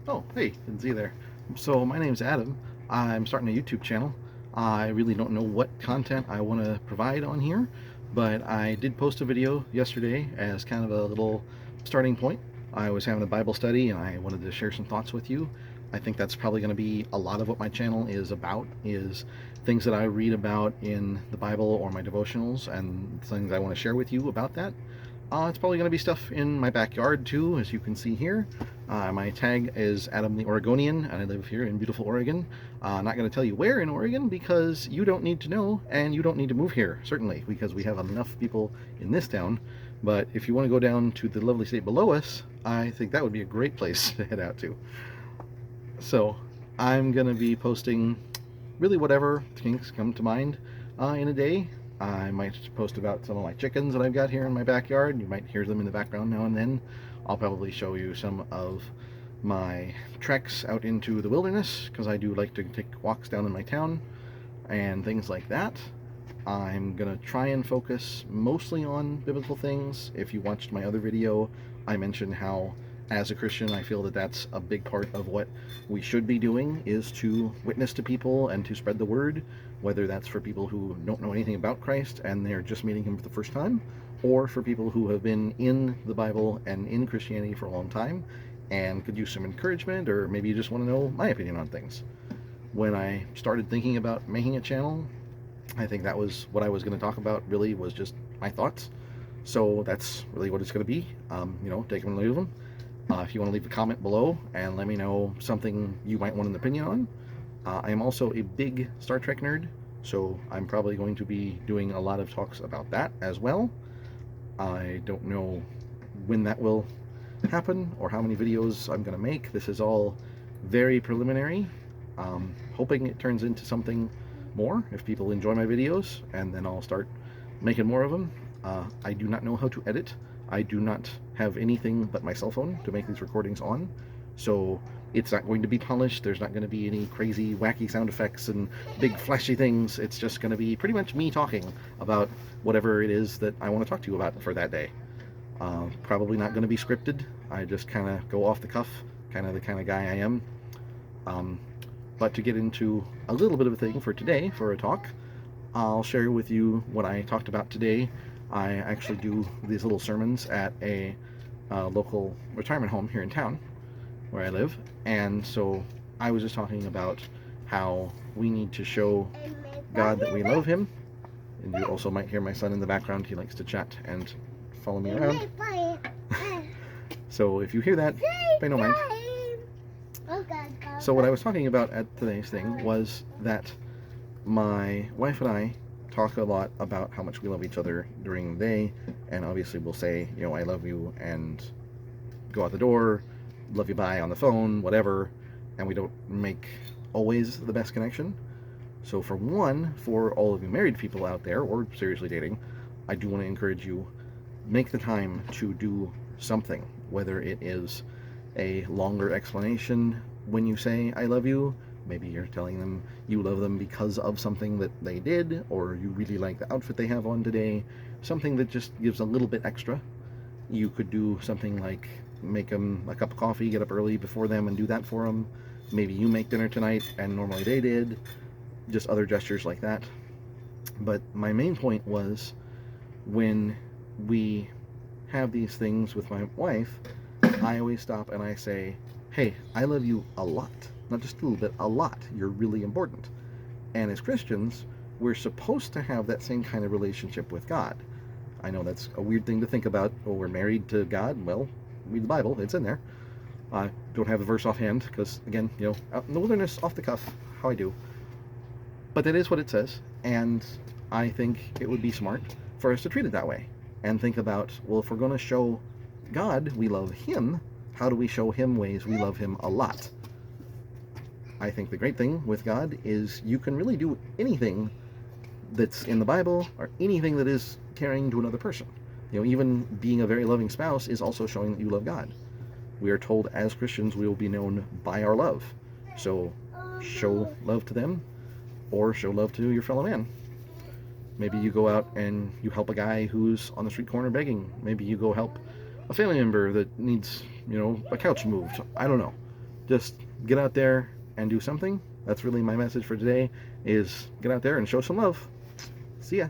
Oh, hey, didn't see you there. So my name's Adam. I'm starting a YouTube channel. I really don't know what content I want to provide on here, but I did post a video yesterday as kind of a little starting point. I was having a Bible study and I wanted to share some thoughts with you. I think that's probably going to be a lot of what my channel is about, is things that I read about in the Bible or my devotionals and things I want to share with you about that. It's probably going to be stuff in my backyard too, as you can see here. My tag is Adam the Oregonian, and I live here in beautiful Oregon. Not going to tell you where in Oregon because you don't need to know, and you don't need to move here, certainly, because we have enough people in this town. But if you want to go down to the lovely state below us, I think that would be a great place to head out to. So I'm going to be posting really whatever things come to mind in a day. I might post about some of my chickens that I've got here in my backyard. You might hear them in the background now and then. I'll probably show you some of my treks out into the wilderness because I do like to take walks down in my town and things like that. I'm gonna try and focus mostly on biblical things. If you watched my other video, I mentioned how as a Christian I feel that that's a big part of what we should be doing, is to witness to people and to spread the word, whether that's for people who don't know anything about Christ and they're just meeting him for the first time, or for people who have been in the Bible and in Christianity for a long time and could use some encouragement, or maybe you just want to know my opinion on things. When I started thinking about making a channel, I think that was what I was going to talk about, really, was just my thoughts. So that's really what it's going to be. Take them and leave them. If you want to leave a comment below and let me know something you might want an opinion on. I am also a big Star Trek nerd, so I'm probably going to be doing a lot of talks about that as well. I don't know when that will happen or how many videos I'm going to make. This is all very preliminary. Hoping it turns into something more if people enjoy my videos, and then I'll start making more of them. I do not know how to edit. I do not have anything but my cell phone to make these recordings on, so it's not going to be polished. There's not going to be any crazy wacky sound effects and big flashy things. It's just going to be pretty much me talking about whatever it is that I want to talk to you about for that day. Probably not going to be scripted. I just kind of go off the cuff, kind of the kind of guy I am. But to get into a little bit of a thing for today, for a talk, I'll share with you what I talked about today. I actually do these little sermons at a local retirement home here in town where I live, and so I was just talking about how we need to show God that we love him. And you also might hear my son in the background. He likes to chat and follow me around. So if you hear that, pay no mind. So what I was talking about at today's thing was that my wife and I talk a lot about how much we love each other during the day, and obviously we'll say, I love you, and go out the door, love you bye on the phone, whatever, and we don't make always the best connection. So for all of you married people out there, or seriously dating, I do want to encourage you, make the time to do something, whether it is a longer explanation when you say I love you. Maybe you're telling them you love them because of something that they did, or you really like the outfit they have on today, something that just gives a little bit extra. You could do something like make them a cup of coffee, get up early before them and do that for them. Maybe you make dinner tonight and normally they did. Just other gestures like that. But my main point was, when we have these things with my wife, I always stop and I say, hey, I love you a lot. Not just a little bit, a lot. You're really important. And as Christians, we're supposed to have that same kind of relationship with God. I know that's a weird thing to think about. Oh, we're married to God. Well, read the Bible. It's in there. I don't have the verse offhand because, again, out in the wilderness, off the cuff, how I do. But that is what it says. And I think it would be smart for us to treat it that way and think about, well, if we're going to show God we love him, how do we show him ways we love him a lot? I think the great thing with God is you can really do anything that's in the Bible or anything that is caring to another person. Even being a very loving spouse is also showing that you love God. We are told as Christians we will be known by our love. So show love to them, or show love to your fellow man. Maybe you go out and you help a guy who's on the street corner begging. Maybe you go help a family member that needs, a couch moved. I don't know. just get out there and do something. That's really my message for today, is get out there and show some love. See ya.